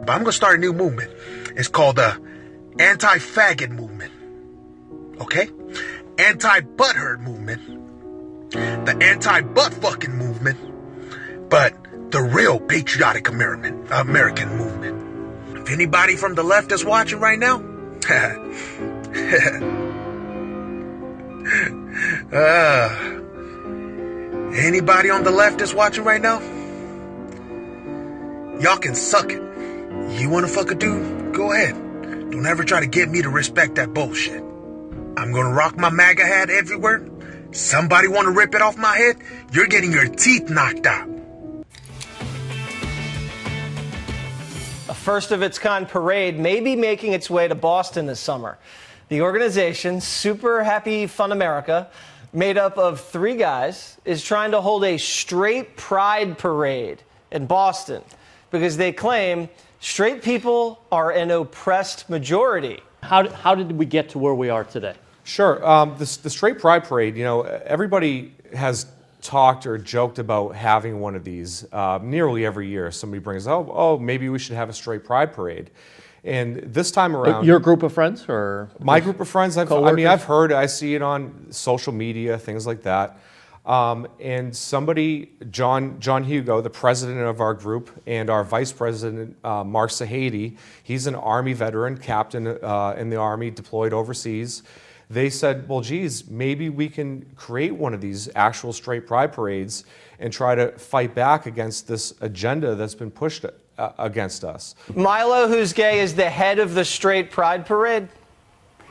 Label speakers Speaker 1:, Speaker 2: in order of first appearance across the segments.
Speaker 1: But I'm going to start a new movement. It's called the anti-faggot movement. Okay? Anti-butthurt movement. The anti-butt-fucking movement. But the real patriotic American movement. If anybody from the left is watching right now, anybody on the left is watching right now, y'all can suck it. You want to fuck a dude? Go ahead. Don't ever try to get me to respect that bullshit. I'm gonna rock my MAGA hat everywhere. Somebody want to rip it off my head? You're getting your teeth knocked out.
Speaker 2: A first-of-its-kind parade may be making its way to Boston this summer. The organization, Super Happy Fun America, made up of 3 guys, is trying to hold a straight pride parade in Boston because they claim straight people are an oppressed majority.
Speaker 3: How did we get to where we are today?
Speaker 4: Sure. The Straight Pride Parade, everybody has talked or joked about having one of these nearly every year. Somebody brings, maybe we should have a Straight Pride Parade. And this time around...
Speaker 3: Your group of friends or...
Speaker 4: My group of friends, I've heard, I see it on social media, things like that. And somebody, John Hugo, the president of our group, and our vice president, Mark Sahady, he's an Army veteran, captain in the Army, deployed overseas. They said, well, geez, maybe we can create one of these actual straight pride parades and try to fight back against this agenda that's been pushed against us.
Speaker 2: Milo, who's gay, is the head of the Straight Pride Parade.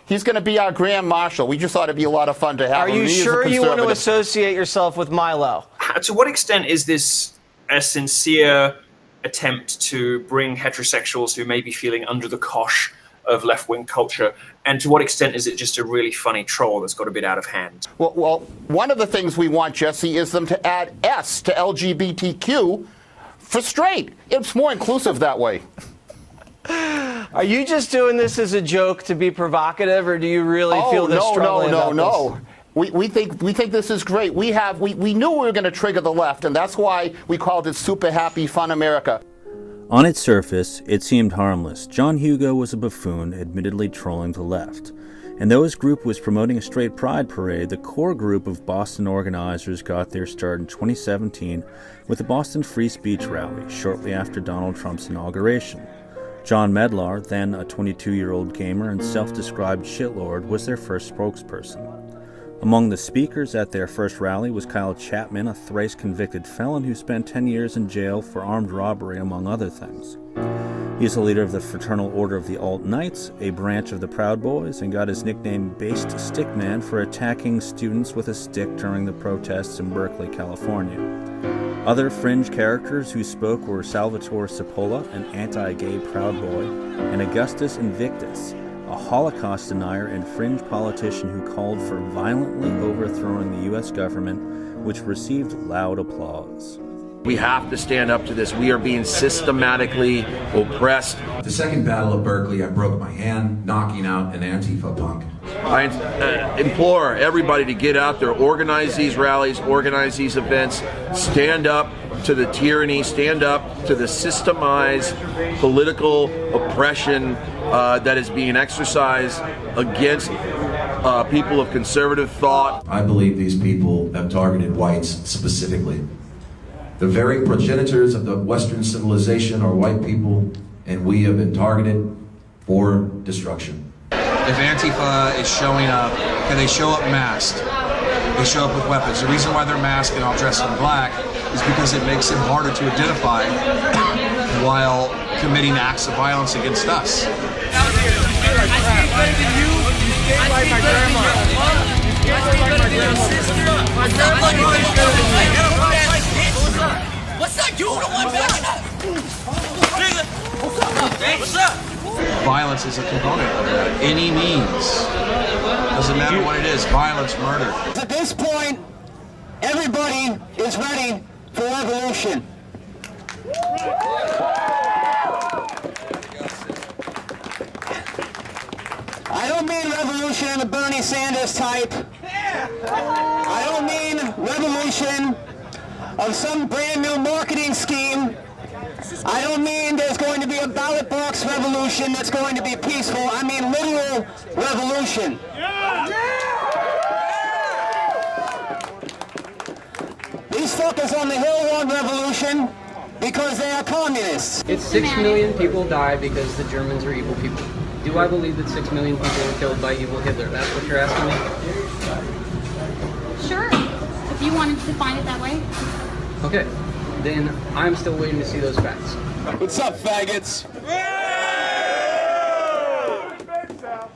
Speaker 5: He's going to be our grand marshal. We just thought it'd be a lot of fun to have him.
Speaker 2: Are you sure you want to associate yourself with Milo?
Speaker 6: To what extent is this a sincere attempt to bring heterosexuals who may be feeling under the cosh of left-wing culture, and to what extent is it just a really funny troll that's got a bit out of hand?
Speaker 5: Well, one of the things we want, Jesse, is them to add S to LGBTQ for straight. It's more inclusive that way.
Speaker 6: Are you just doing this as a joke to be provocative, or do you really feel this strongly about
Speaker 5: this? We think this is great. We knew we were going to trigger the left, and that's why we called it Super Happy Fun America.
Speaker 7: On its surface, it seemed harmless. John Hugo was a buffoon, admittedly trolling the left. And though his group was promoting a straight pride parade, the core group of Boston organizers got their start in 2017 with the Boston Free Speech Rally, shortly after Donald Trump's inauguration. John Medlar, then a 22-year-old gamer and self-described shitlord, was their first spokesperson. Among the speakers at their first rally was Kyle Chapman, a thrice-convicted felon who spent 10 years in jail for armed robbery, among other things. He is the leader of the Fraternal Order of the Alt-Knights, a branch of the Proud Boys, and got his nickname Based Stickman for attacking students with a stick during the protests in Berkeley, California. Other fringe characters who spoke were Salvatore Cipolla, an anti-gay Proud Boy, and Augustus Invictus, a Holocaust denier and fringe politician who called for violently overthrowing the U.S. government, which received loud applause.
Speaker 8: We have to stand up to this. We are being systematically oppressed.
Speaker 9: The second battle at Berkeley, I broke my hand knocking out an Antifa punk.
Speaker 8: I implore everybody to get out there, organize these rallies, organize these events, stand up to the tyranny, stand up to the systemized political oppression that is being exercised against people of conservative thought.
Speaker 9: I believe these people have targeted whites specifically. The very progenitors of the Western civilization are white people, and we have been targeted for destruction.
Speaker 10: If Antifa is showing up, okay, they show up masked. They show up with weapons. The reason why they're masked and all dressed in black is because it makes it harder to identify while committing acts of violence against us.
Speaker 11: I speak better than you. You skate like my grandma. You skate like my grandma. My grandma.
Speaker 12: What's that? You don't want backing up. What's up?
Speaker 10: Violence is a component of that. Any means. Doesn't matter what it is. Violence, murder.
Speaker 13: At this point, everybody is ready for revolution. I don't mean revolution in the Bernie Sanders type. I don't mean revolution of some brand new marketing scheme I don't mean there's going to be a ballot box revolution that's going to be peaceful. I mean literal revolution. These fuckers on the Hill want revolution because they are communists.
Speaker 14: It's 6 million people die because the Germans are evil people. Do I believe that 6 million people were killed by evil Hitler? That's what you're asking me?
Speaker 15: Sure, if you wanted to define it that way.
Speaker 14: Okay, then I'm still waiting to see those facts.
Speaker 16: What's up, faggots?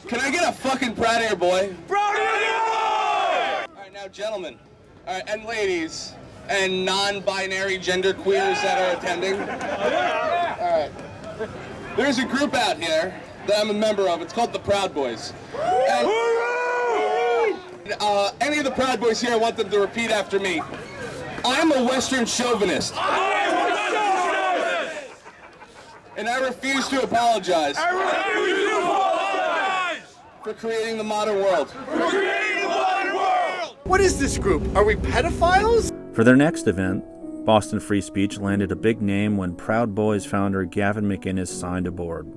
Speaker 16: Can I get a fucking proud of your boy? Proud of your boy! Alright, now gentlemen, alright, and ladies, and non-binary gender queers that are attending. Alright. There's a group out here that I'm a member of. It's called the Proud Boys. And, any of the Proud Boys here, I want them to repeat after me. I'm a Western chauvinist. And I refuse to apologize. For creating the modern world.
Speaker 11: What is this group? Are we pedophiles?
Speaker 7: For their next event, Boston Free Speech landed a big name when Proud Boys founder Gavin McInnes signed aboard.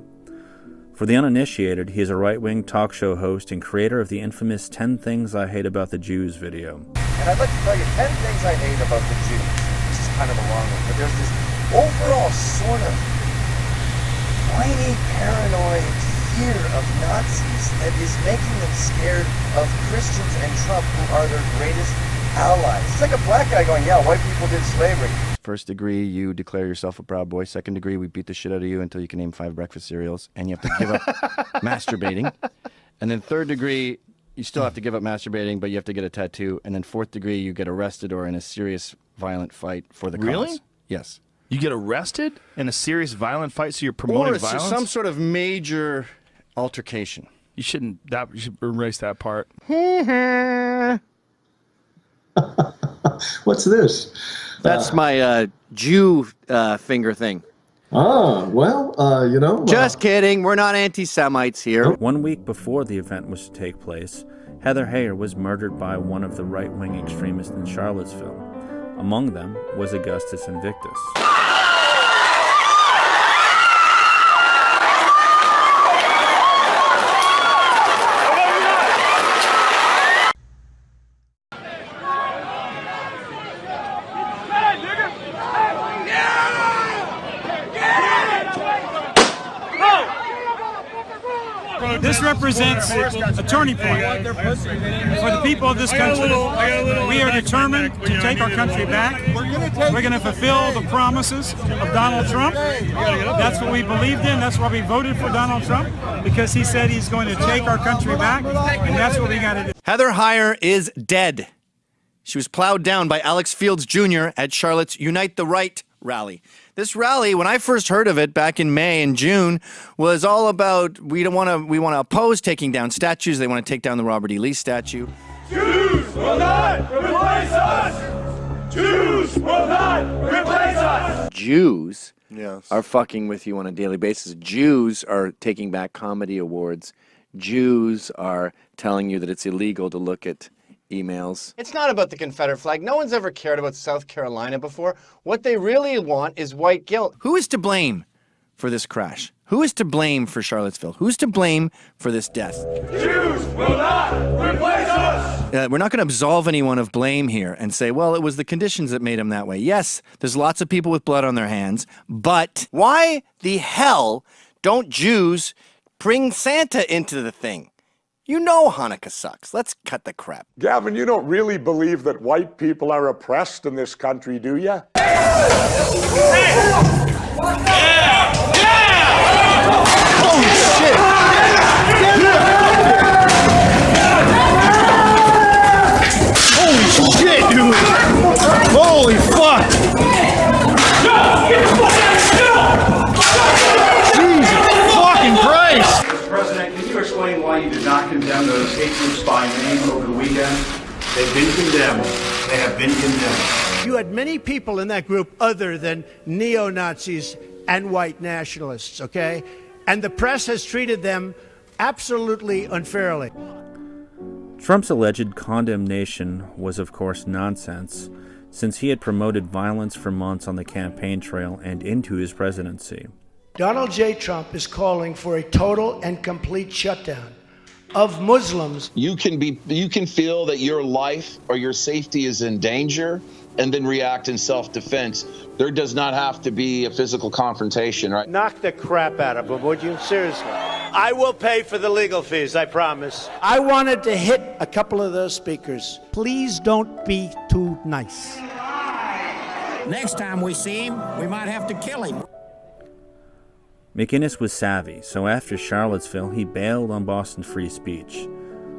Speaker 7: For the uninitiated, he is a right-wing talk show host and creator of the infamous 10 Things I Hate About the Jews video.
Speaker 17: And I'd like to tell you 10 things I hate about the Jews. This is kind of a long one, but there's this overall sort of whiny, paranoid fear of Nazis that is making them scared of Christians and Trump, who are their greatest allies. It's like a black guy going, yeah, white people did slavery.
Speaker 18: First degree, you declare yourself a Proud Boy. Second degree, we beat the shit out of you until you can name 5 breakfast cereals, and you have to give up masturbating. And then third degree, you still have to give up masturbating, but you have to get a tattoo. And then fourth degree, you get arrested or in a serious violent fight for the cause.
Speaker 19: Really?
Speaker 18: Yes.
Speaker 19: You get arrested in a serious violent fight, so you're promoting violence?
Speaker 18: Or some sort of major altercation.
Speaker 19: You should erase that part.
Speaker 20: What's this?
Speaker 21: That's my Jew finger thing.
Speaker 20: Well, you know.
Speaker 21: Just kidding. We're not anti-Semites here.
Speaker 7: 1 week before the event was to take place, Heather Heyer was murdered by one of the right-wing extremists in Charlottesville. Among them was Augustus Invictus.
Speaker 22: This represents a turning point for the people of this country. We are determined to take our country back. We're going to fulfill the promises of Donald Trump. That's what we believed in. That's why we voted for Donald Trump, because he said he's going to take our country back, and that's what we got to do.
Speaker 21: Heather Heyer is dead. She was plowed down by Alex Fields Jr. at Charlotte's Unite the Right rally. This rally, when I first heard of it back in May and June, was all about we want to oppose taking down statues. They want to take down the Robert E. Lee statue.
Speaker 11: Jews will not replace us! Jews will not replace us!
Speaker 21: Jews are fucking with you on a daily basis. Jews are taking back comedy awards. Jews are telling you that it's illegal to look at emails. It's not about the Confederate flag. No one's ever cared about South Carolina before. What they really want is white guilt. Who is to blame for this crash? Who is to blame for Charlottesville? Who's to blame for this death?
Speaker 11: Jews will not replace us!
Speaker 21: We're not going to absolve anyone of blame here and say, well, it was the conditions that made him that way. Yes, there's lots of people with blood on their hands, but why the hell don't Jews bring Santa into the thing? You know Hanukkah sucks. Let's cut the crap.
Speaker 23: Gavin, you don't really believe that white people are oppressed in this country, do you?
Speaker 11: Holy shit! Holy shit, dude! Holy fuck! Jesus fucking Christ!
Speaker 24: Mr. President, can you explain why you did not condemn those hate groups by name over the weekend? They've been condemned. They have been condemned.
Speaker 25: You had many people in that group other than neo-Nazis and white nationalists, okay? And the press has treated them absolutely unfairly.
Speaker 7: Trump's alleged condemnation was, of course, nonsense. since he had promoted violence for months on the campaign trail and into his presidency.
Speaker 25: Donald J. Trump is calling for a total and complete shutdown of Muslims.
Speaker 1: You can feel that your life or your safety is in danger and then react in self-defense. There does not have to be a physical confrontation, right?
Speaker 25: Knock the crap out of him, would you? Seriously. I will pay for the legal fees, I promise. I wanted to hit a couple of those speakers. Please don't be too nice.
Speaker 12: Next time we see him, we might have to kill him.
Speaker 7: McInnes was savvy, so after Charlottesville, he bailed on Boston free speech.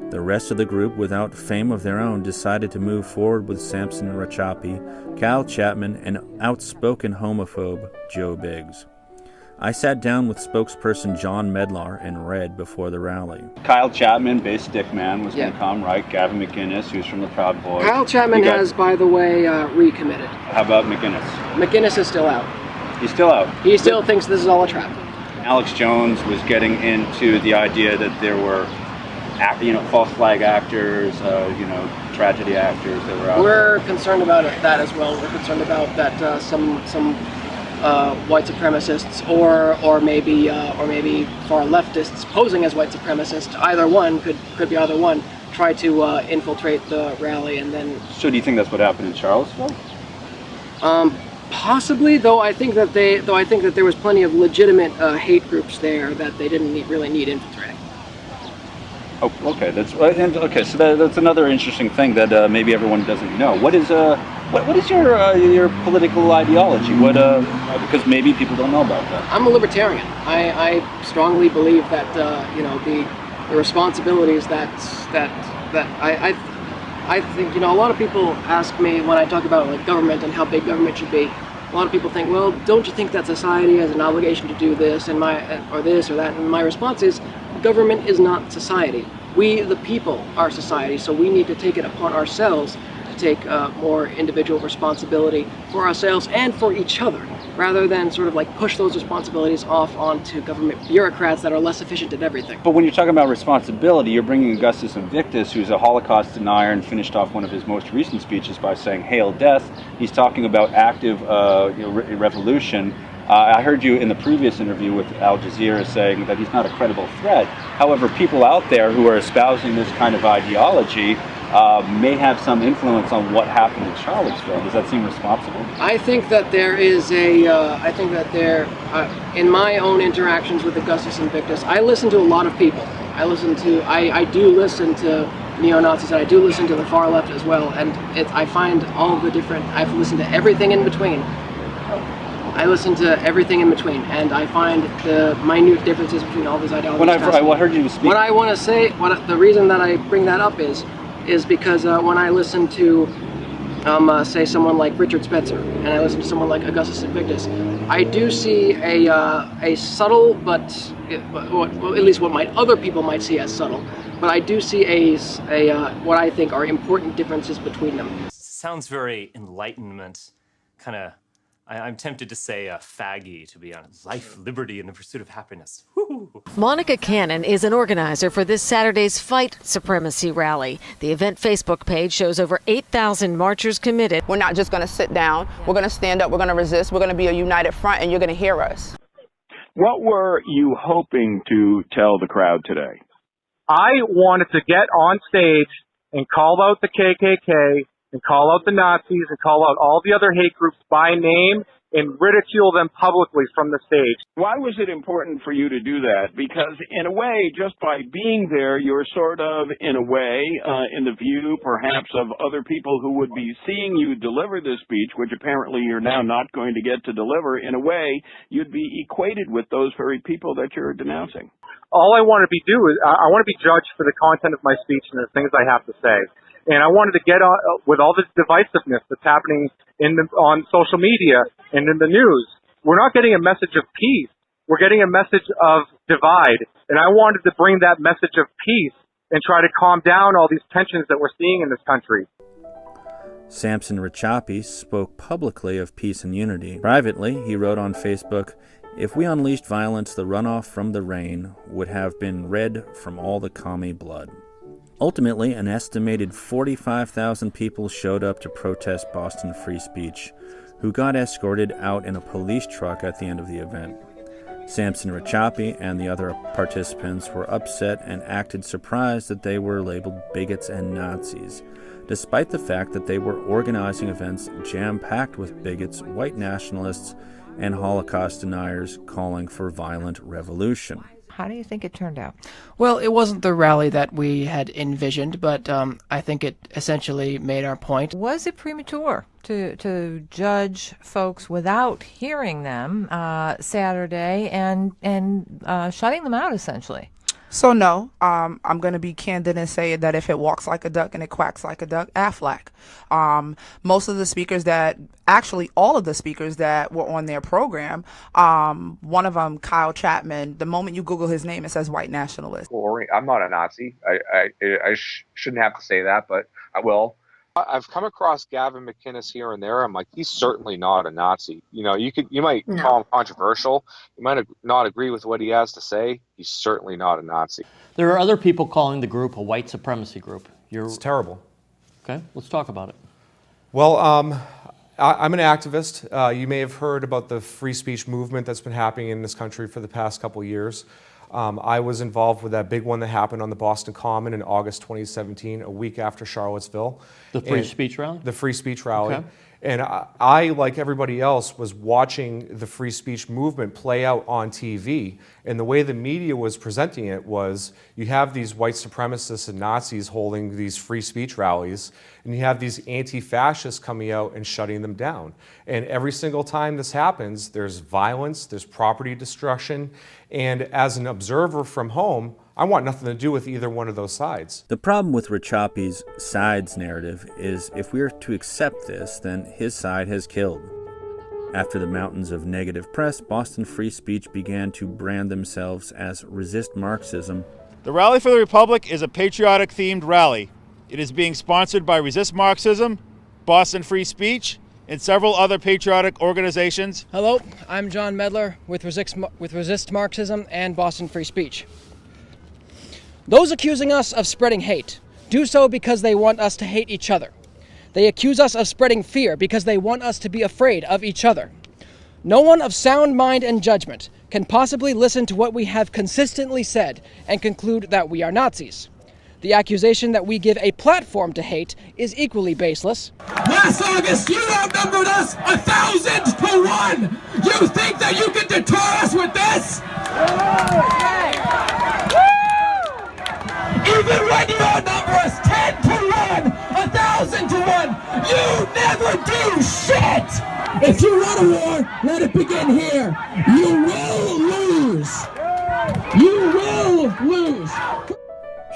Speaker 7: The rest of the group, without fame of their own, decided to move forward with Sampson Rachapi, Kyle Chapman, and outspoken homophobe Joe Biggs. I sat down with spokesperson John Medlar and read before the rally.
Speaker 2: Kyle Chapman, base stick man, was going to come, right? Gavin McInnes, who's from the Proud Boys.
Speaker 14: Kyle Chapman has, by the way, recommitted.
Speaker 2: How about McInnes?
Speaker 14: McInnes is still out.
Speaker 2: He's still out.
Speaker 14: He still thinks this is all a trap.
Speaker 2: Alex Jones was getting into the idea that there were, false flag actors, tragedy actors that were out.
Speaker 14: We're concerned about that as well. We're concerned about that some white supremacists or maybe far leftists posing as white supremacists. Either one could be either one. Try to infiltrate the rally and then.
Speaker 2: So do you think that's what happened in Charlottesville?
Speaker 14: Possibly, though I think that there was plenty of legitimate hate groups there that they didn't really need infiltrating.
Speaker 2: Oh, okay. So that's another interesting thing that maybe everyone doesn't know. What is your political ideology? Because maybe people don't know about that.
Speaker 14: I'm a libertarian. I strongly believe that the responsibilities that I think, a lot of people ask me when I talk about like government and how big government should be. A lot of people think, well, don't you think that society has an obligation to do this or this or that? And my response is, government is not society. We, the people, are society, so we need to take it upon ourselves to take more individual responsibility for ourselves and for each other, rather than sort of like push those responsibilities off onto government bureaucrats that are less efficient at everything.
Speaker 2: But when you're talking about responsibility, you're bringing Augustus Invictus, who's a Holocaust denier and finished off one of his most recent speeches by saying, "Hail death." He's talking about active revolution. I heard you in the previous interview with Al Jazeera saying that he's not a credible threat. However, people out there who are espousing this kind of ideology may have some influence on what happened in Charlottesville. Does that seem responsible?
Speaker 14: I think that there is in my own interactions with Augustus Invictus, I listen to a lot of people. I do listen to neo-Nazis, and I do listen to the far left as well, and I find all the different, I've listened to everything in between. And I find the minute differences between all these ideologies.
Speaker 2: I heard you speak.
Speaker 14: What I want to say, the reason that I bring that up is because when I listen to, say, someone like Richard Spencer, and I listen to someone like Augustus Invictus, I do see a subtle, but at least what other people might see as subtle, but I do see what I think are important differences between them.
Speaker 3: Sounds very Enlightenment, kind of. I'm tempted to say faggy, to be honest. Life, liberty, and the pursuit of happiness. Woo!
Speaker 4: Monica Cannon is an organizer for this Saturday's Fight Supremacy rally. The event Facebook page shows over 8,000 marchers committed.
Speaker 6: We're not just going to sit down. We're going to stand up. We're going to resist. We're going to be a united front, and you're going to hear us.
Speaker 26: What were you hoping to tell the crowd today?
Speaker 11: I wanted to get on stage and call out the KKK, and call out the Nazis, and call out all the other hate groups by name and ridicule them publicly from the stage.
Speaker 26: Why was it important for you to do that? Because in a way, just by being there, you're sort of, in a way, in the view perhaps of other people who would be seeing you deliver this speech, which apparently you're now not going to get to deliver, in a way, you'd be equated with those very people that you're denouncing.
Speaker 11: All I want to do is, I want to be judged for the content of my speech and the things I have to say. And I wanted to get on with all this divisiveness that's happening on social media and in the news. We're not getting a message of peace. We're getting a message of divide. And I wanted to bring that message of peace and try to calm down all these tensions that we're seeing in this country.
Speaker 7: Sampson Rachapi spoke publicly of peace and unity. Privately, he wrote on Facebook, "If we unleashed violence, the runoff from the rain would have been red from all the commie blood." Ultimately, an estimated 45,000 people showed up to protest Boston free speech, who got escorted out in a police truck at the end of the event. Samson Rachapi and the other participants were upset and acted surprised that they were labeled bigots and Nazis, despite the fact that they were organizing events jam-packed with bigots, white nationalists, and Holocaust deniers calling for violent revolution.
Speaker 5: How do you think it turned out?
Speaker 14: Well, it wasn't the rally that we had envisioned, but I think it essentially made our point.
Speaker 5: Was it premature to judge folks without hearing them Saturday and shutting them out, essentially?
Speaker 6: So no, I'm going to be candid and say that if it walks like a duck and it quacks like a duck, Aflac. Most of the speakers all of the speakers that were on their program, one of them, Kyle Chapman, the moment you Google his name, it says white nationalist.
Speaker 8: Well, I'm not a Nazi. I shouldn't have to say that, but I will. I've come across Gavin McInnes here and there. I'm like, he's certainly not a Nazi. You know, you might call him controversial. You might not agree with what he has to say. He's certainly not a Nazi.
Speaker 9: There are other people calling the group a white supremacy group.
Speaker 10: It's terrible.
Speaker 9: Okay, let's talk about it.
Speaker 10: Well, I'm an activist. You may have heard about the free speech movement that's been happening in this country for the past couple of years. I was involved with that big one that happened on the Boston Common in August 2017, a week after Charlottesville.
Speaker 9: The free speech rally?
Speaker 10: The free speech rally.
Speaker 9: Okay.
Speaker 10: And I, like everybody else, was watching the free speech movement play out on TV. And the way the media was presenting it was, you have these white supremacists and Nazis holding these free speech rallies, and you have these anti-fascists coming out and shutting them down. And every single time this happens, there's violence, there's property destruction, and as an observer from home, I want nothing to do with either one of those sides.
Speaker 7: The problem with Rachapi's sides narrative is if we are to accept this, then his side has killed. After the mountains of negative press, Boston Free Speech began to brand themselves as Resist Marxism.
Speaker 13: The Rally for the Republic is a patriotic-themed rally. It is being sponsored by Resist Marxism, Boston Free Speech, and several other patriotic organizations.
Speaker 14: Hello, I'm John Medler with Resist Marxism and Boston Free Speech. Those accusing us of spreading hate do so because they want us to hate each other. They accuse us of spreading fear because they want us to be afraid of each other. No one of sound mind and judgment can possibly listen to what we have consistently said and conclude that we are Nazis. The accusation that we give a platform to hate is equally baseless.
Speaker 12: Last August, you outnumbered us 1,000 to 1! You think that you can deter us with this? Even when you outnumber us 10 to 1, 1,000 to 1, you never do shit! If you want a war, let it begin here. You will lose. You will lose.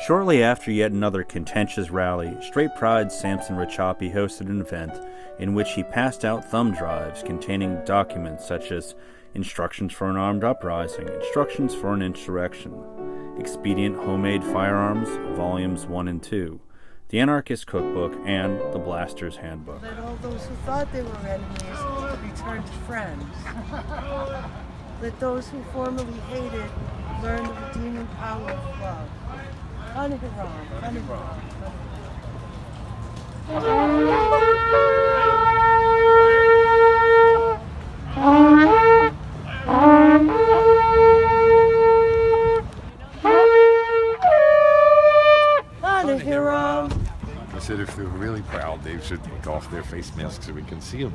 Speaker 7: Shortly after yet another contentious rally, Straight Pride's Samson Rachapi hosted an event in which he passed out thumb drives containing documents such as instructions for an armed uprising, instructions for an insurrection, Expedient Homemade Firearms, Volumes 1 and 2, The Anarchist Cookbook, and The Blaster's Handbook.
Speaker 15: Let all those who thought they were enemies be turned to friends. Let those who formerly hated learn the redeeming power of love. Aniharam, Aniharam,
Speaker 27: I said if they're really proud, they should take off their face masks so we can see them.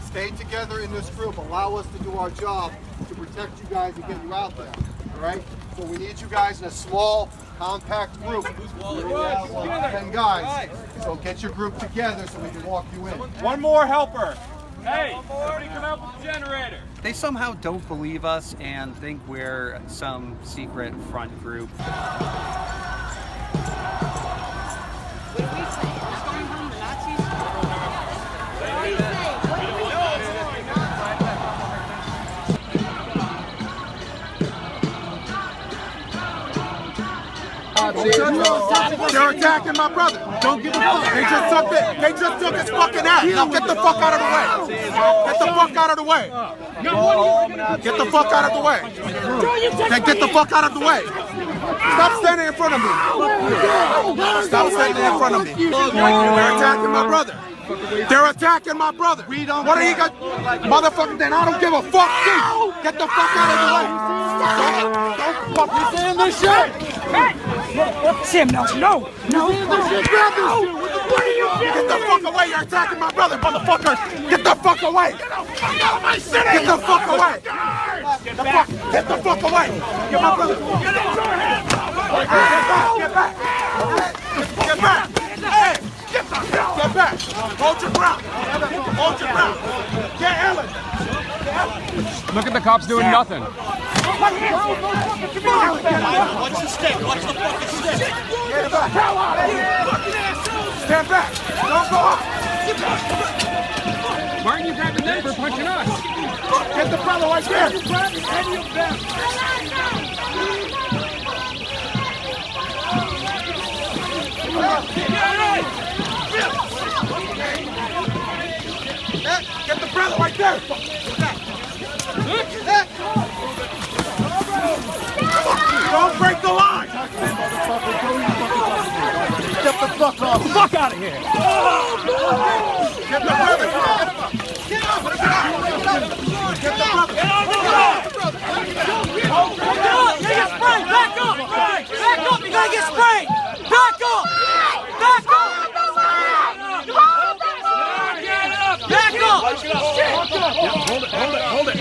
Speaker 28: Stay together in this group. Allow us to do our job to protect you guys and get you out there. All right? So we need you guys in a small, compact group. We have 10 guys. So get your group together so we can walk you in.
Speaker 29: One more helper. Hey, somebody come help with the generator.
Speaker 30: They somehow don't believe us and think we're some secret front group.
Speaker 28: They're attacking my brother. Don't give a fuck. They just took his fucking ass. Now get the fuck out of the way. Get the fuck out of the way. Get the fuck out of the way. Then get the fuck out of the way. Stop standing in front of me. Stop standing in front of me. They're attacking my brother. They're attacking my brother. What are you got? Motherfucker, then I don't give a fuck. Get the fuck out of the way. Don't fucking say this shit.
Speaker 12: Sam, no.
Speaker 28: What are you doing? Get the fuck away. You're attacking my brother, motherfucker. Get the fuck away. Get out of my city. Get the fuck away. Get the fuck away. Get my brother. Get back. Get back. Hey, get back. Hold your ground. Hold your ground. Get Ellen.
Speaker 1: Look at the cops doing nothing.
Speaker 28: Watch the stick. Watch the fucking stick. Get back. Stand back. Don't go up.
Speaker 1: Why aren't you grabbing them for punching us?
Speaker 28: Get the brother right there. Get the brother right there. Don't break the line. Get the fuck off.
Speaker 1: Fuck out of here.
Speaker 28: Get the brother. Get up. Get the brother. Get
Speaker 12: Get sprayed. Back up. You gotta get sprayed. Back up. Back up.
Speaker 1: Hold it.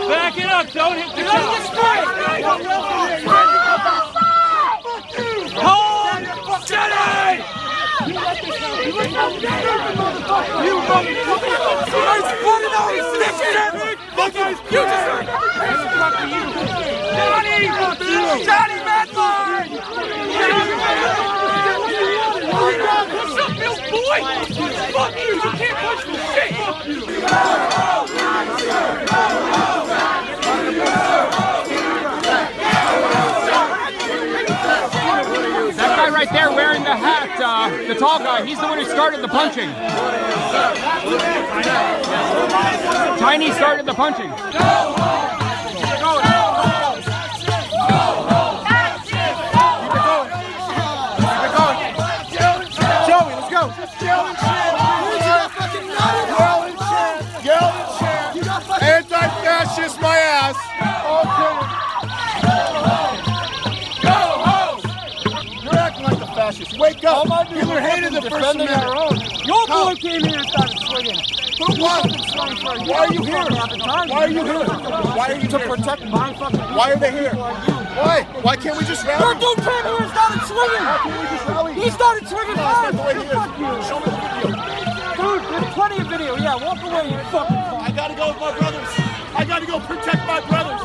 Speaker 1: Back it up. Don't hit the top. Hold steady.
Speaker 12: Johnny Madline!
Speaker 1: What's up, Bill Boy? Fuck you! You can't punch me shit! Fuck you! That guy right there wearing the hat, the tall guy, he's the one who started the punching. Tiny started the punching.
Speaker 28: Anti-fascist my ass. You're acting like a fascist. Wake up. Hitler hated the First Amendment.
Speaker 12: Your boy came here and started swinging.
Speaker 28: Why are you here? Why are you here? Why are you to protect my fucking? Why are they here? Why? Why can't we just rally?
Speaker 12: Your dude came here and started swinging.
Speaker 28: How can we just rally?
Speaker 12: He started swinging first.
Speaker 28: Fuck you. Show me the video.
Speaker 12: Dude, there's plenty of video. Yeah, walk away, you fucking fuck.
Speaker 28: I gotta go with my brothers. I gotta go protect my brothers.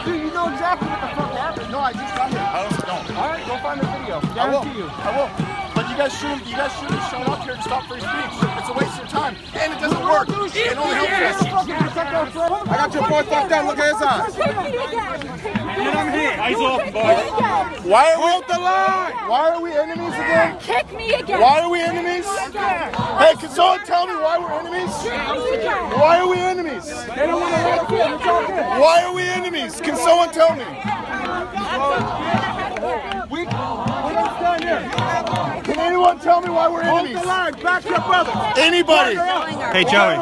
Speaker 12: Dude, you know exactly what the fuck happened.
Speaker 28: No, I just got here. I don't know.
Speaker 12: All right, go find the video. Guarantee you.
Speaker 28: I will. But you guys shouldn't have shown up here to stop free speech. It's a waste of time. And it doesn't work. It only helps us. I got your boy fucked up. Look at his eyes.
Speaker 1: Get him here. Eyes open, boys.
Speaker 28: Why are we the line? Why are we enemies again?
Speaker 16: Kick me again.
Speaker 28: Why are we enemies? Hey, can someone tell me why we're enemies? Why are we enemies?
Speaker 12: They don't want to let us in. It's all good.
Speaker 28: Why are we enemies? Can someone tell me?
Speaker 12: We don't stand here.
Speaker 28: Can anyone tell me why we're enemies?
Speaker 12: Hold the line. Back your brother.
Speaker 28: Anybody?
Speaker 7: Hey, Joey.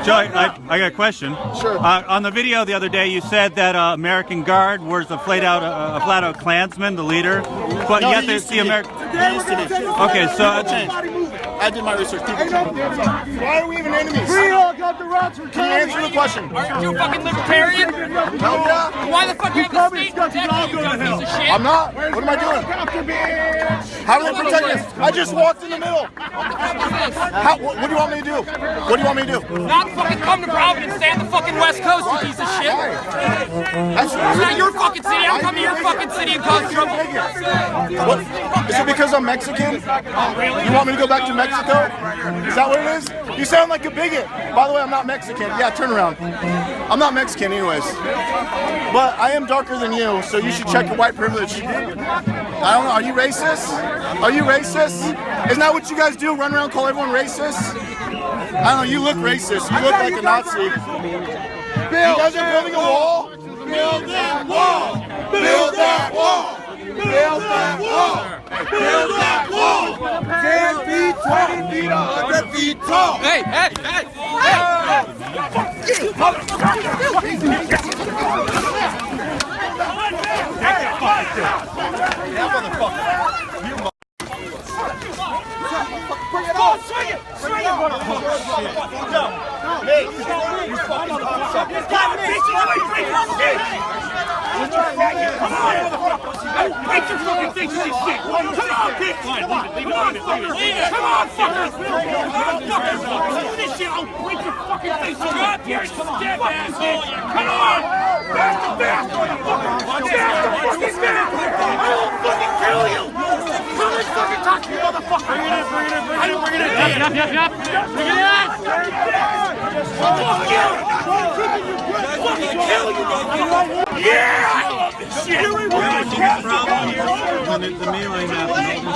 Speaker 7: Joey, I got a question.
Speaker 28: Sure.
Speaker 7: On the video the other day, you said that American Guard was a flat-out Klansman, the leader, but
Speaker 28: No,
Speaker 7: yet
Speaker 28: he
Speaker 7: the
Speaker 28: used to be.
Speaker 7: Okay, so
Speaker 28: I did my research. People change. Why are we even enemies?
Speaker 12: We all got the rights for
Speaker 28: Can you answer the question?
Speaker 1: Aren't you a fucking libertarian?
Speaker 28: Hell yeah.
Speaker 1: Why the fuck are you the state protecting you, piece of shit?
Speaker 28: I'm not. What am I doing? How do they protect us? I just walked in the middle. What do you want me to do? What do you want me to do?
Speaker 1: Not fucking come to Providence, stay on the fucking West Coast, you piece of shit. It's not your fucking city. I'm coming to your fucking city and cause trouble.
Speaker 28: What? Is it because I'm Mexican? You want me to go back to Mexico? Is that what it is? You sound like a bigot. By the way, I'm not Mexican. Yeah, turn around. I'm not Mexican anyways. But I am darker than you, so you should check your white privilege. I don't know. Are you racist? Are you racist? Isn't that what you guys do? Run around and call everyone racist? don't know, you look racist. You look like a Nazi. You guys are building a wall? Build that wall! Build that wall! Build that wall! Build that wall! 10 feet, 20 feet, 100 feet tall! Hey, hey, hey!
Speaker 12: Bring it on! Swing it! Swing it! Hey, you fucking cocksucker! Come on! Make your fucking face this shit! Come on, bitch! Come on, fuckers! Come on, fuckers! Do this shit! I'll break your fucking face! Come on, you're stiff asshole! Come on! Back to back, motherfucker! Back to fucking back! I will fucking kill you! Come and fucking touch me, motherfucker! Bring it in, bring it in, bring it in! Bring it in! Yep. Bring it in! Fuck you! Fucking kill you, motherfucker! Yeah! I love this shit!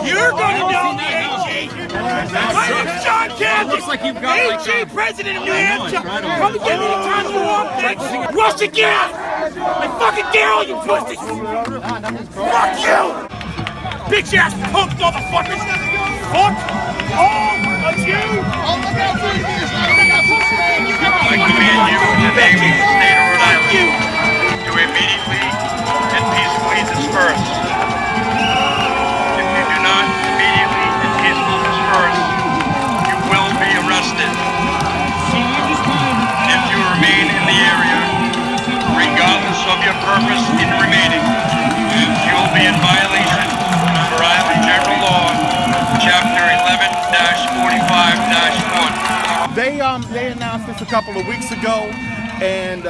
Speaker 12: You're gonna know me, AG! My name's John Candy! AG, president of New Hampshire! Come and get me the time you want, bitch! Rush again! I fucking dare all you pussies! Fuck you! Bitch ass punk motherfuckers! Fuck all of you!
Speaker 16: I'd like to meet you in the name of the state of Rhode Island to immediately and peacefully disperse. If you do not immediately and peacefully disperse, you will be arrested. If you remain in the area, regardless of your purpose in remaining, you will be in violation of Rhode Island General Law, Chapter 11-45-1.
Speaker 28: They announced this a couple of weeks ago, and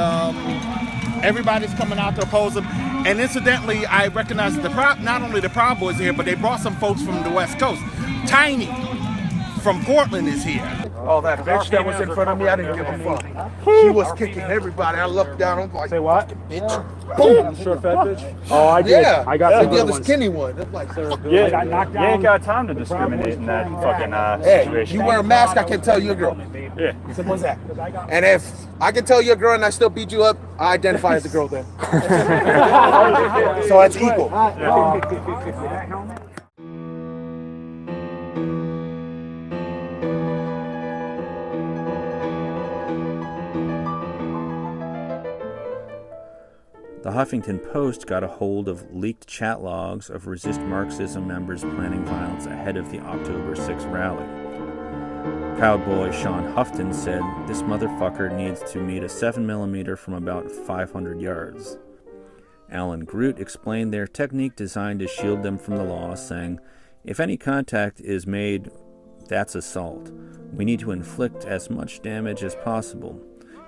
Speaker 28: everybody's coming out to oppose them. And incidentally, I recognize that not only the Proud Boys are here, but they brought some folks from the West Coast. Tiny from Portland is here.
Speaker 17: Oh, that bitch that was in front of me, I didn't give a fuck. She was kicking everybody. I looked down, I'm like, say what? Bitch. Boom.
Speaker 18: Short fat bitch? Oh, I did.
Speaker 17: Yeah,
Speaker 18: I got
Speaker 17: the other skinny one. It's like,
Speaker 18: yeah, I got knocked down. You ain't got time to discriminate in that fucking situation.
Speaker 17: You wear a mask, I can tell you're a girl.
Speaker 18: Yeah.
Speaker 17: Simple as that. And if I can tell you're a girl and I still beat you up, I identify as a girl then. So it's equal.
Speaker 7: The Huffington Post got a hold of leaked chat logs of Resist Marxism members planning violence ahead of the October 6th rally. Proud Boy Sean Houghton said this motherfucker needs to meet a 7mm from about 500 yards. Alan Groot explained their technique designed to shield them from the law, saying, "If any contact is made, that's assault. We need to inflict as much damage as possible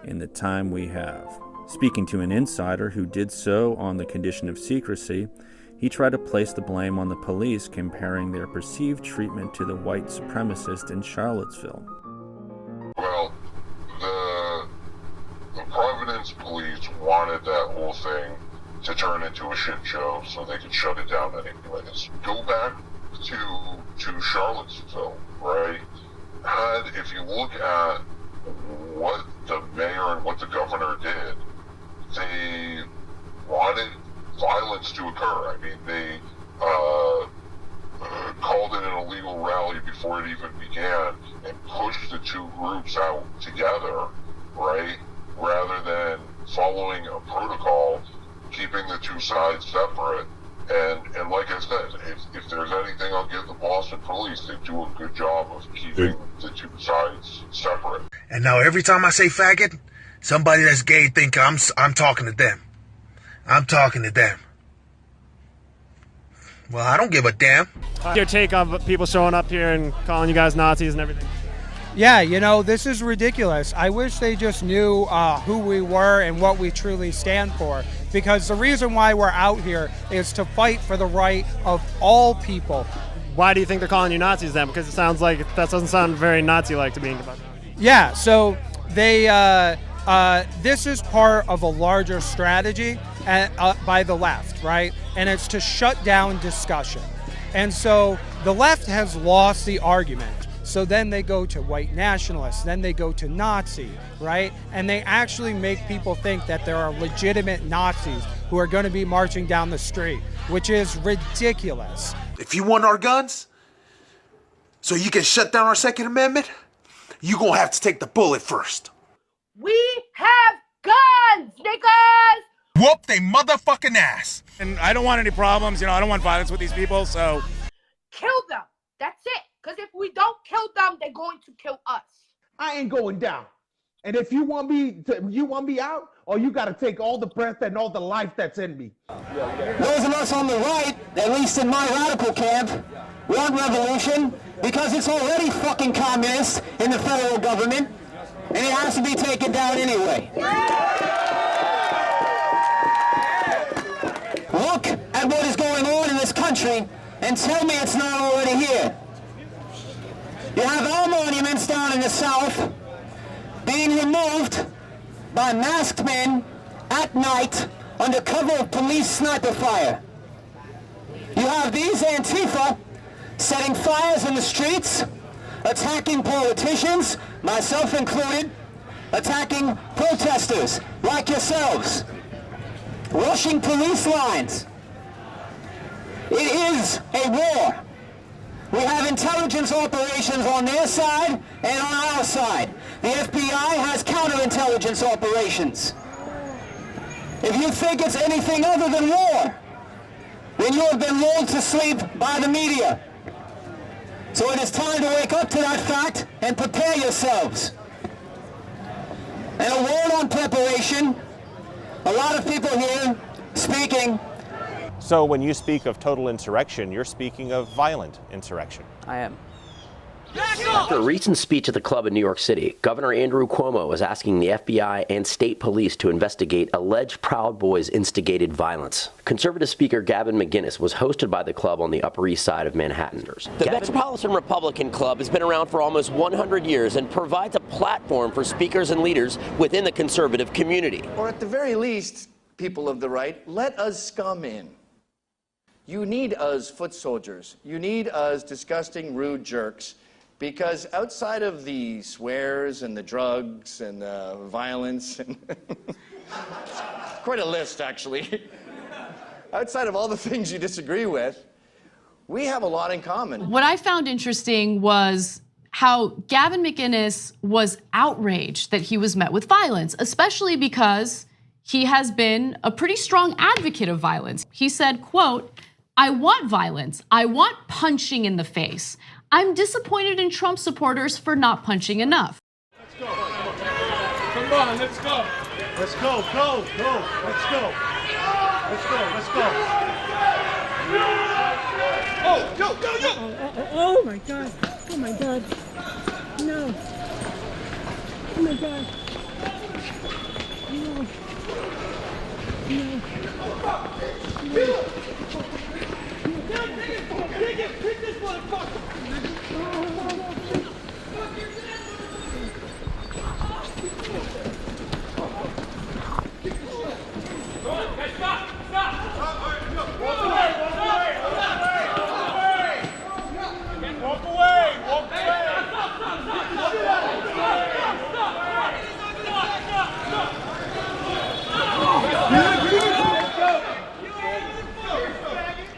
Speaker 7: in the time we have." Speaking to an insider who did so on the condition of secrecy, he tried to place the blame on the police, comparing their perceived treatment to the white supremacist in Charlottesville.
Speaker 19: Well, the Providence police wanted that whole thing to turn into a shit show so they could shut it down anyways. Go back to Charlottesville, right? If you look at what the mayor and what the governor did, they wanted violence to occur. I mean, they called it an illegal rally before it even began and pushed the two groups out together, right? Rather than following a protocol, keeping the two sides separate. And like I said, if there's anything I'll give the Boston police, they do a good job of keeping the two sides separate.
Speaker 17: And now every time I say faggot, somebody that's gay think I'm talking to them. I'm talking to them. Well, I don't give a damn.
Speaker 20: Your take on people showing up here and calling you guys Nazis and everything?
Speaker 21: Yeah, you know, this is ridiculous. I wish they just knew who we were and what we truly stand for. Because the reason why we're out here is to fight for the right of all people.
Speaker 20: Why do you think they're calling you Nazis then? Because it sounds like that doesn't sound very Nazi-like to me.
Speaker 21: Yeah, so they this is part of a larger strategy by the left, right? And it's to shut down discussion. And so the left has lost the argument. So then they go to white nationalists, then they go to Nazi, right? And they actually make people think that there are legitimate Nazis who are going to be marching down the street, which is ridiculous.
Speaker 17: If you want our guns, so you can shut down our Second Amendment, you're going to have to take the bullet first.
Speaker 15: We have guns, niggas!
Speaker 17: Whoop they motherfucking ass.
Speaker 13: And I don't want any problems, I don't want violence with these people, so.
Speaker 15: Kill them. That's it. Because if we don't kill them, they're going to kill us.
Speaker 17: I ain't going down. And if you want me out, you got to take all the breath and all the life that's in me.
Speaker 12: Those of us on the right, at least in my radical camp, want revolution because it's already fucking communist in the federal government, and it has to be taken down anyway. Look at what is going on in this country and tell me it's not already here. You have our monuments down in the South being removed by masked men at night under cover of police sniper fire. You have these Antifa setting fires in the streets, attacking politicians, myself included, attacking protesters like yourselves, rushing police lines. It is a war. We have intelligence operations on their side and on our side. The FBI has counterintelligence operations. If you think it's anything other than war, then you have been lulled to sleep by the media. So it is time to wake up to that fact and prepare yourselves. And a word on preparation, a lot of people here speaking.
Speaker 2: So when you speak of total insurrection, you're speaking of violent insurrection.
Speaker 3: I am. After a recent speech at the club in New York City, Governor Andrew Cuomo is asking the FBI and state police to investigate alleged Proud Boys instigated violence. Conservative Speaker Gavin McInnes was hosted by the club on the Upper East Side of Manhattan. The Metropolitan Republican Club has been around for almost 100 years and provides a platform for speakers and leaders within the conservative community.
Speaker 4: Or at the very least, people of the right, let us scum in. You need us foot soldiers. You need us disgusting, rude jerks. Because outside of the swears and the drugs and the violence, and quite a list actually, outside of all the things you disagree with, we have a lot in common.
Speaker 5: What I found interesting was how Gavin McInnes was outraged that he was met with violence, especially because he has been a pretty strong advocate of violence. He said, quote, "I want violence. I want punching in the face. I'm disappointed in Trump supporters for not punching enough."
Speaker 17: Let's go. Come on, let's go. Let's go, go. Let's go. Let's go. Oh, go.
Speaker 15: Oh my God. Oh my God. No. Oh my God. No. Pick this motherfucker!
Speaker 17: Walk away!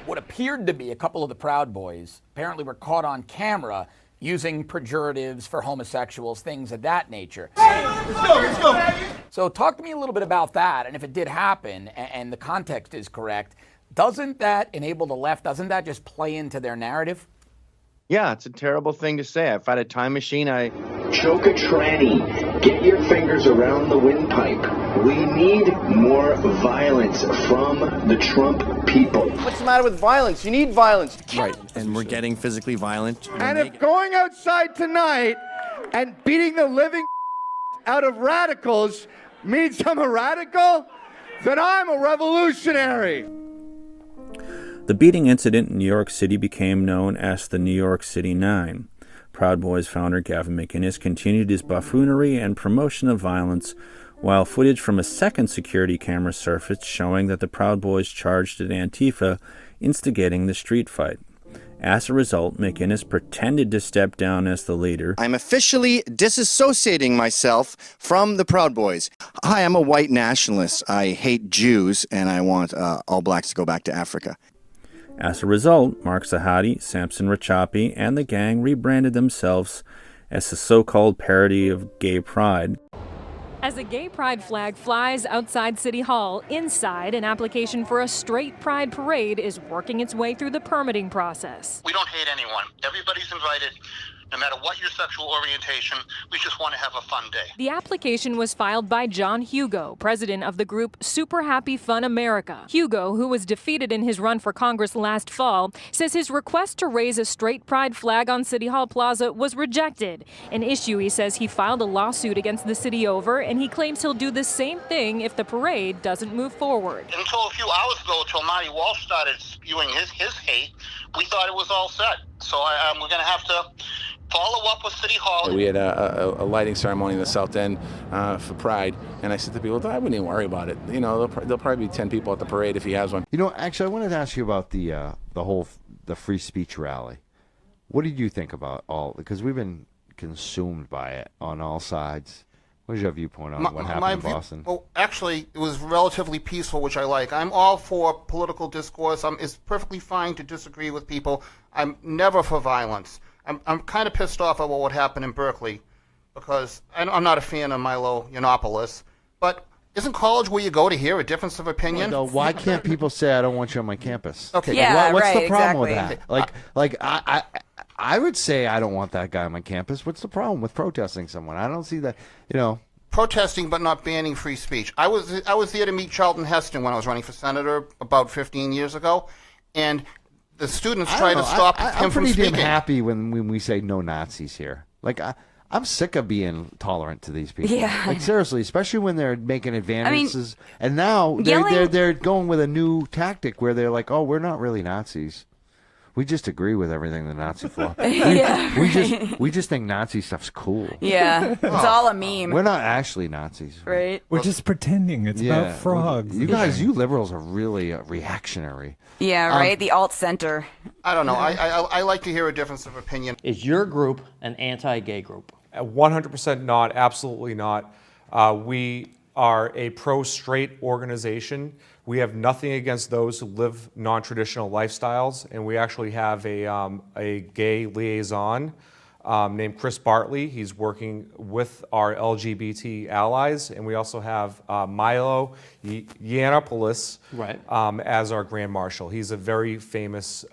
Speaker 11: What appeared to be a couple of the Proud Boys apparently were caught on camera using pejoratives for homosexuals, things of that nature.
Speaker 17: Let's go.
Speaker 11: So talk to me a little bit about that, and if it did happen, and the context is correct, doesn't that enable the left, doesn't that just play into their narrative?
Speaker 22: Yeah, it's a terrible thing to say. If I had a time machine,
Speaker 12: Choke a tranny. Get your fingers around the windpipe. We need more violence from the Trump people.
Speaker 4: What's the matter with violence? You need violence.
Speaker 22: Right, and we're getting physically violent.
Speaker 17: And if going outside tonight and beating the living out of radicals means I'm a radical, then I'm a revolutionary.
Speaker 7: The beating incident in New York City became known as the New York City Nine. Proud Boys founder Gavin McInnes continued his buffoonery and promotion of violence, while footage from a second security camera surfaced showing that the Proud Boys charged at Antifa, instigating the street fight. As a result, McInnes pretended to step down as the leader.
Speaker 6: I'm officially disassociating myself from the Proud Boys. Hi, I'm a white nationalist. I hate Jews, and I want all blacks to go back to Africa.
Speaker 7: As a result, Mark Zahadi, Samson Rachapi, and the gang rebranded themselves as the so-called parody of gay pride.
Speaker 8: As a gay pride flag flies outside City Hall, inside, an application for a straight pride parade is working its way through the permitting process.
Speaker 9: We don't hate anyone. Everybody's invited, no matter what your sexual orientation. We just want to have a fun day.
Speaker 8: The application was filed by John Hugo, president of the group Super Happy Fun America. Hugo, who was defeated in his run for Congress last fall, says his request to raise a straight pride flag on City Hall Plaza was rejected, an issue he says he filed a lawsuit against the city over, and he claims he'll do the same thing if the parade doesn't move forward.
Speaker 9: Until a few hours ago, until Marty Walsh started spewing his hate, we thought it was all set. So we're going to have to follow up with City Hall.
Speaker 10: We had a lighting ceremony in the South End for Pride, and I said to people, I wouldn't even worry about it. You know, there'll probably be 10 people at the parade if he has one.
Speaker 14: You know, actually, I wanted to ask you about the free speech rally. What did you think about all? Because we've been consumed by it on all sides. What is your viewpoint on what happened in Boston?
Speaker 28: Well, actually, it was relatively peaceful, which I like. I'm all for political discourse. It's perfectly fine to disagree with people. I'm never for violence. I'm kind of pissed off about what happened in Berkeley because I'm not a fan of Milo Yiannopoulos. But isn't college where you go to hear a difference of opinion?
Speaker 14: No, why can't people say I don't want you on my campus?
Speaker 28: Okay,
Speaker 14: yeah, what's
Speaker 28: right,
Speaker 14: the problem
Speaker 28: exactly.
Speaker 14: with that? I would say I don't want that guy on my campus. What's the problem with protesting someone? I don't see that. You know,
Speaker 28: protesting but not banning free speech. I was there to meet Charlton Heston when I was running for senator about 15 years ago, and the students tried to stop him from speaking.
Speaker 14: I'm pretty damn happy when we say no Nazis here. Like I'm sick of being tolerant to these people.
Speaker 23: Yeah.
Speaker 14: Like seriously, especially when they're making advances. And now they're going with a new tactic where they're like, oh, we're not really Nazis. We just agree with everything the Nazi flaw. We just think Nazi stuff's cool.
Speaker 23: Yeah, it's all a meme.
Speaker 14: We're not actually Nazis,
Speaker 23: right?
Speaker 24: We're just pretending. It's about frogs.
Speaker 14: You guys, you liberals are really reactionary.
Speaker 23: Yeah, right. The alt center.
Speaker 28: I don't know. I like to hear a difference of opinion.
Speaker 25: Is your group an anti-gay group?
Speaker 26: 100% not. Absolutely not. We are a pro-straight organization. We have nothing against those who live non-traditional lifestyles, and we actually have a gay liaison named Chris Bartley. He's working with our LGBT allies, and we also have Milo Yiannopoulos as our Grand Marshal. He's a very famous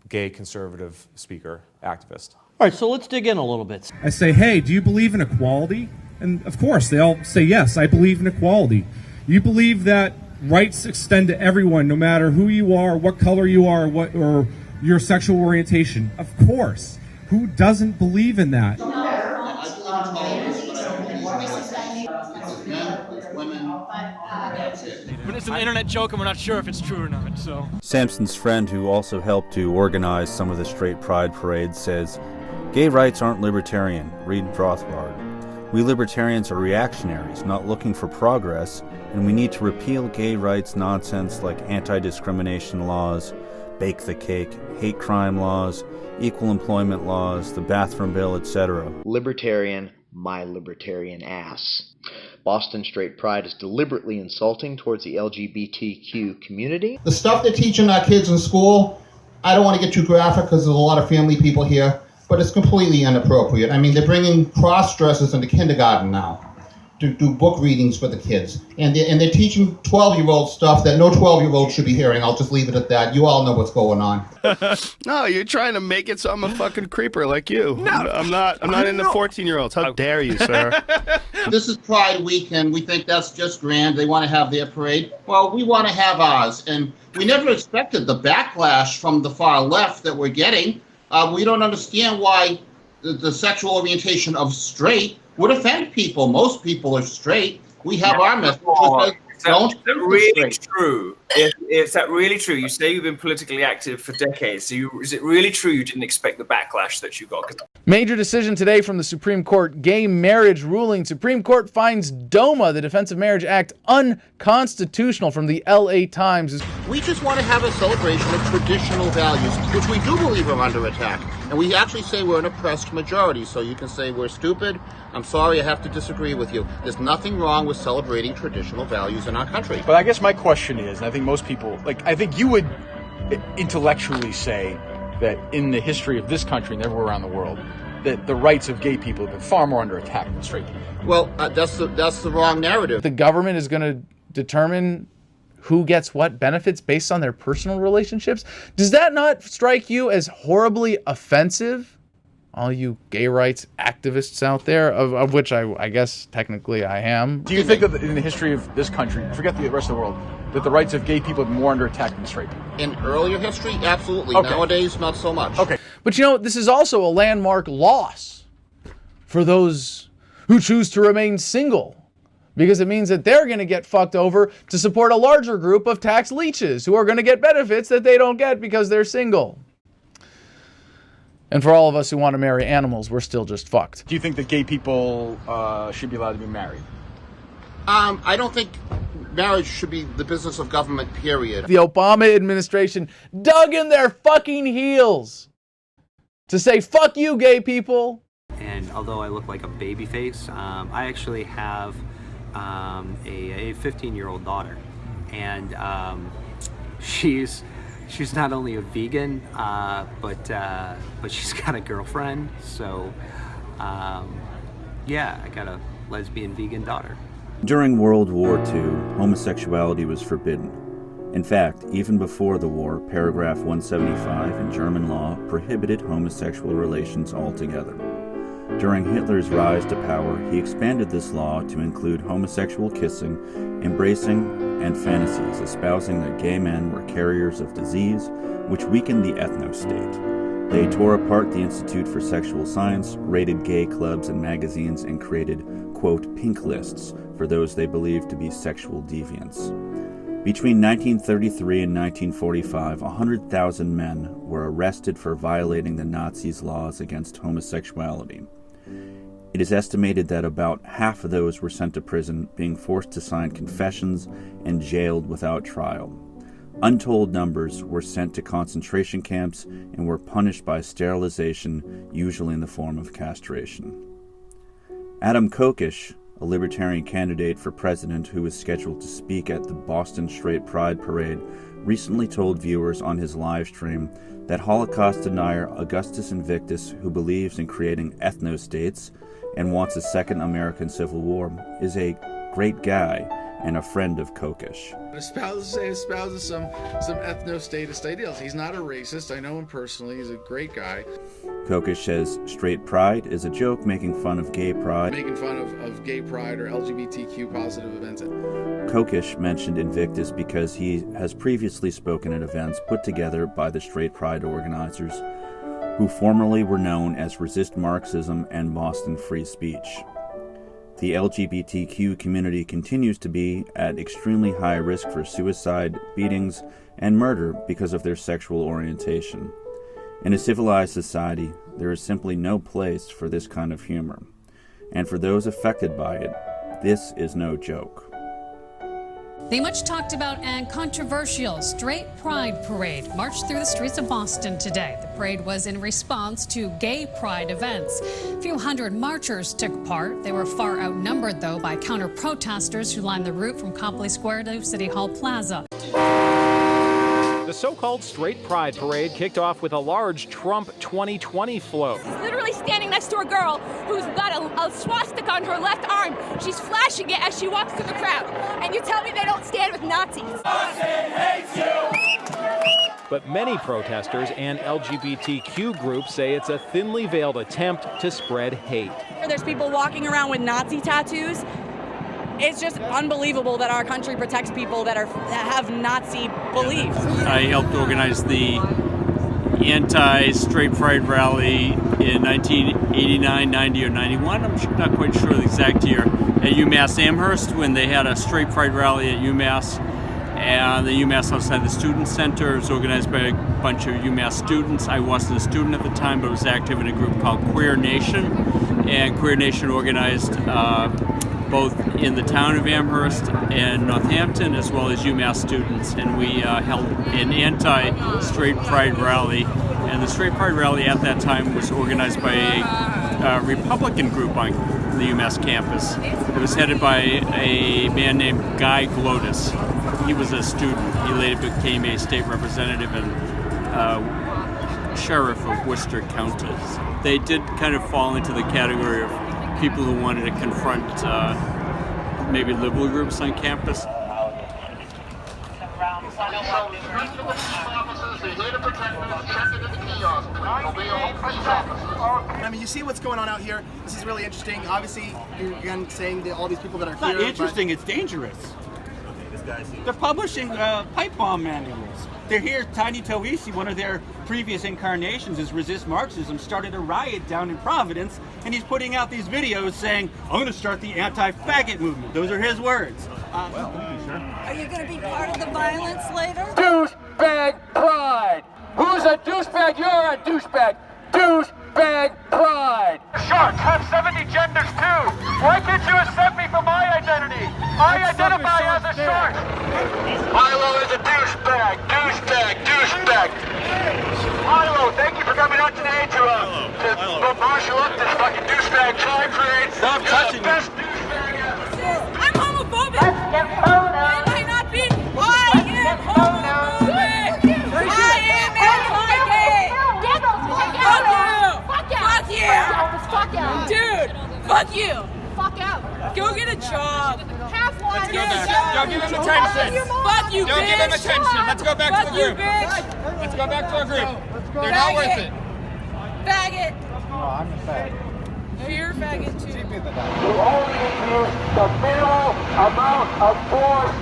Speaker 26: gay conservative speaker, activist.
Speaker 25: All right, so let's dig in a little bit.
Speaker 27: I say, hey, do you believe in equality? And of course, they all say, yes, I believe in equality. You believe that rights extend to everyone, no matter who you are, what color you are, or your sexual orientation. Of course. Who doesn't believe in that?
Speaker 1: But it's an internet joke and we're not sure if it's true or not, so.
Speaker 7: Samson's friend, who also helped to organize some of the straight pride parades, says, gay rights aren't libertarian. Read Rothbard. We libertarians are reactionaries, not looking for progress, and we need to repeal gay rights nonsense like anti-discrimination laws, bake the cake, hate crime laws, equal employment laws, the bathroom bill, etc.
Speaker 31: Libertarian, my libertarian ass. Boston straight pride is deliberately insulting towards the LGBTQ community.
Speaker 28: The stuff they're teaching our kids in school, I don't want to get too graphic because there's a lot of family people here, but it's completely inappropriate. I mean, they're bringing cross-dressers into kindergarten now to do book readings for the kids. And they're teaching 12-year-old stuff that no 12-year-old should be hearing. I'll just leave it at that. You all know what's going on.
Speaker 32: No, you're trying to make it so I'm a fucking creeper like you. No, I'm not into 14-year-olds. How dare you, sir?
Speaker 28: This is Pride Weekend. We think that's just grand. They want to have their parade. Well, we want to have ours. And we never expected the backlash from the far left that we're getting. We don't understand why the sexual orientation of straight would offend people. Most people are straight. We have our message. Don't
Speaker 33: really true.
Speaker 2: Is that really true? You say you've been politically active for decades. So is it really true you didn't expect the backlash that you got?
Speaker 3: Major decision today from the Supreme Court. Gay marriage ruling. Supreme Court finds DOMA, the Defense of Marriage Act, unconstitutional, from the LA Times.
Speaker 5: We just want to have a celebration of traditional values, which we do believe are under attack. And we actually say we're an oppressed majority, so you can say we're stupid. I'm sorry, I have to disagree with you. There's nothing wrong with celebrating traditional values in our country.
Speaker 13: But I guess my question is, and I think most people, I think you would intellectually say that in the history of this country and everywhere around the world, that the rights of gay people have been far more under attack than straight people.
Speaker 5: Well, that's the wrong narrative.
Speaker 3: The government is going to determine who gets what benefits based on their personal relationships. Does that not strike you as horribly offensive? All you gay rights activists out there, of which I guess technically I am.
Speaker 13: Do you think that in the history of this country, forget the rest of the world, that the rights of gay people have been more under attack than straight people?
Speaker 5: In earlier history, absolutely.
Speaker 13: Okay.
Speaker 5: Nowadays, not so much.
Speaker 13: Okay.
Speaker 3: But this is also a landmark loss for those who choose to remain single, because it means that they're going to get fucked over to support a larger group of tax leeches who are going to get benefits that they don't get because they're single. And for all of us who want to marry animals, we're still just fucked.
Speaker 13: Do you think that gay people should be allowed to be married?
Speaker 5: I don't think marriage should be the business of government, period.
Speaker 3: The Obama administration dug in their fucking heels to say, fuck you, gay people.
Speaker 15: And although I look like a baby face, I actually have a 15-year-old daughter. And she's not only a vegan, but she's got a girlfriend. So, yeah, I got a lesbian vegan daughter.
Speaker 7: During World War II, homosexuality was forbidden. In fact, even before the war, paragraph 175 in German law prohibited homosexual relations altogether. During Hitler's rise to power, he expanded this law to include homosexual kissing, embracing, and fantasies, espousing that gay men were carriers of disease, which weakened the ethno-state. They tore apart the Institute for Sexual Science, raided gay clubs and magazines, and created, quote, pink lists for those they believed to be sexual deviants. Between 1933 and 1945, 100,000 men were arrested for violating the Nazis' laws against homosexuality. It is estimated that about half of those were sent to prison, being forced to sign confessions and jailed without trial. Untold numbers were sent to concentration camps and were punished by sterilization, usually in the form of castration. Adam Kokesh, a libertarian candidate for president who was scheduled to speak at the Boston Straight Pride Parade, recently told viewers on his live stream that Holocaust denier Augustus Invictus, who believes in creating ethno-states and wants a second American Civil War, is a great guy and a friend of Kokesh.
Speaker 16: Espouses some ethno-statist ideals. He's not a racist. I know him personally. He's a great guy.
Speaker 7: Kokesh says straight pride is a joke making fun of gay pride.
Speaker 16: Making fun of gay pride or LGBTQ positive events.
Speaker 7: Kokesh mentioned Invictus because he has previously spoken at events put together by the straight pride organizers, who formerly were known as Resist Marxism and Boston Free Speech. The LGBTQ community continues to be at extremely high risk for suicide, beatings, and murder because of their sexual orientation. In a civilized society, there is simply no place for this kind of humor. And for those affected by it, this is no joke.
Speaker 18: The much talked about and controversial Straight Pride Parade marched through the streets of Boston today. The parade was in response to gay pride events. A few hundred marchers took part. They were far outnumbered, though, by counter-protesters who lined the route from Copley Square to City Hall Plaza.
Speaker 19: The so-called Straight Pride Parade kicked off with a large Trump 2020 float.
Speaker 20: He's literally standing next to a girl who's got a swastika on her left arm. She's flashing it as she walks through the crowd. And you tell me they don't stand with Nazis. Boston hates you!
Speaker 19: But many protesters and LGBTQ groups say it's a thinly veiled attempt to spread hate.
Speaker 20: There's people walking around with Nazi tattoos. It's just unbelievable that our country protects people that have Nazi beliefs.
Speaker 21: I helped organize the anti-straight pride rally in 1989, 90, or 91. I'm not quite sure the exact year, at UMass Amherst when they had a straight pride rally at UMass. and the UMass Outside the Student Center. It was organized by a bunch of UMass students. I wasn't a student at the time, but was active in a group called Queer Nation, and Queer Nation organized both in the town of Amherst and Northampton, as well as UMass students, and we held an anti-straight pride rally. And the straight pride rally at that time was organized by a Republican group on the UMass campus. It was headed by a man named Guy Glodis. He was a student. He later became a state representative and sheriff of Worcester County. They did kind of fall into the category of people who wanted to confront maybe liberal groups on campus.
Speaker 4: I mean, you see what's going on out here. This is really interesting. Obviously, you're again saying that all these people that are
Speaker 6: it's
Speaker 4: here.
Speaker 6: Not interesting. It's dangerous. They're publishing pipe bomb manuals. They're here. Tiny Toisi, one of their previous incarnations as Resist Marxism, started a riot down in Providence, and he's putting out these videos saying, "I'm going to start the anti-faggot movement." Those are his words.
Speaker 8: Are you going to be part of the violence later?
Speaker 1: Douchebag pride. Who's a douchebag? You're a douchebag. Douchebag pride. Sharks have 70 genders too. Why can't you accept me for my identity? I identify as a shark. Milo is a douchebag. Douchebag. Douchebag. Milo, thank you for coming out today to marshal up this fucking douchebag pride parade.
Speaker 6: Stop touching me.
Speaker 8: I'm homophobic. I might not be. I am homophobic. I am anti-gay. Fuck you. Fuck you. Dude, fuck you. Fuck out. Go get a job. Half one.
Speaker 1: Let's go back. Don't give him attention.
Speaker 8: Fuck you, bitch.
Speaker 1: Don't give him attention. Let's go back to the group.
Speaker 8: Bitch.
Speaker 1: Let's go back to our group. They're not worth it.
Speaker 8: Faggot.
Speaker 1: No, I'm a faggot.
Speaker 8: No, you're a faggot too.
Speaker 1: You only use the minimal amount of force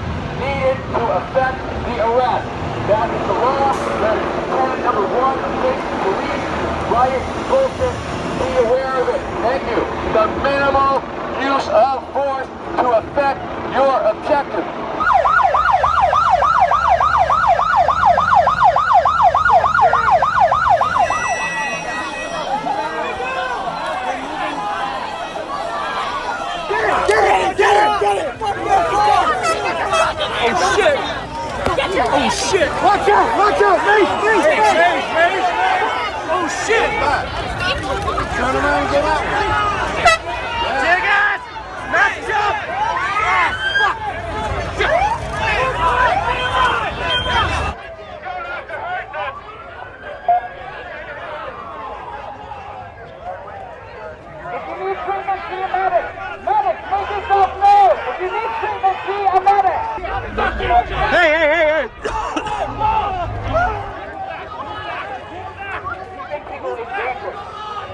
Speaker 1: needed to effect the arrest. That is the law. That is component number 1 of state police riot bullshit. Be aware of it. Thank you. The minimal use of force to effect your objective.
Speaker 8: Oh shit!
Speaker 1: Oh shit! Watch out! Watch out! Mace! Oh shit! Turn around and go that way. Dig us! Match up! Ah, If you need treatment, see a medic! Medic, make yourself known! If you need treatment, see a medic! Hey!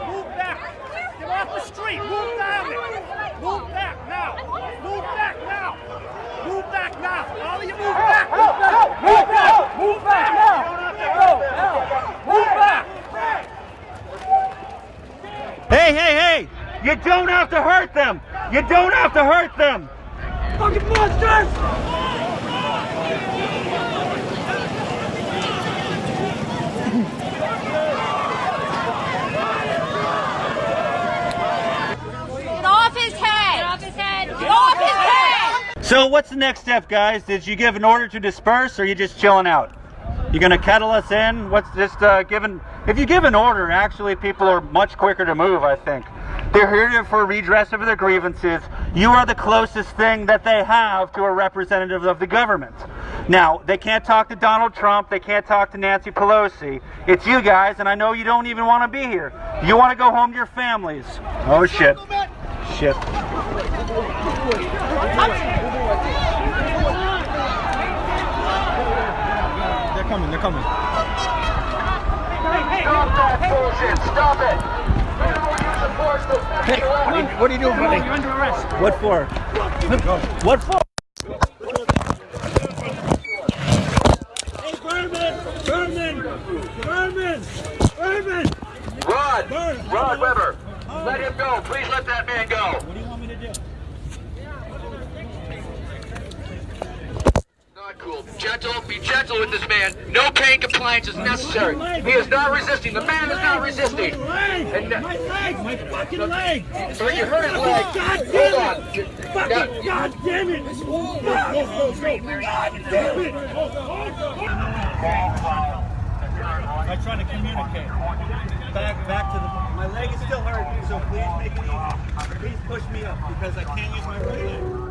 Speaker 1: Move back! Get off the street! Move down there! Move back now! Move back now! Move back now! All of you move back! Move back! Move back! Move back now! Move back!
Speaker 6: Hey! You don't have to hurt them! You don't have to hurt them!
Speaker 1: Fucking monsters!
Speaker 8: Get off his head! Get off his head! Get off his head!
Speaker 6: So what's the next step, guys? Did you give an order to disperse, or are you just chilling out? You gonna kettle us in? What's just given? If you give an order, actually people are much quicker to move, I think. They're here for redress of their grievances. You are the closest thing that they have to a representative of the government. Now, they can't talk to Donald Trump, they can't talk to Nancy Pelosi. It's you guys, and I know you don't even want to be here. You want to go home to your families. Oh shit. Shit.
Speaker 1: They're coming.
Speaker 8: Stop that bullshit! Stop it!
Speaker 6: Hey, what are you doing, buddy?
Speaker 8: You're under arrest.
Speaker 6: What for? What for?
Speaker 1: Berman! Rod Weber, let him go. Please let that man go. What do you want me to do? Not cool. gentle. Be gentle with this man. No pain compliance is necessary. He is not resisting. The man is not resisting. And,
Speaker 9: my leg! My fucking leg!
Speaker 1: So you hurt his leg.
Speaker 9: God
Speaker 1: Hold on.
Speaker 9: God damn it! God damn it!
Speaker 6: I'm trying to communicate. Back to the. My leg is still hurt, so please make it easy. Please push me up because I can't use my right leg.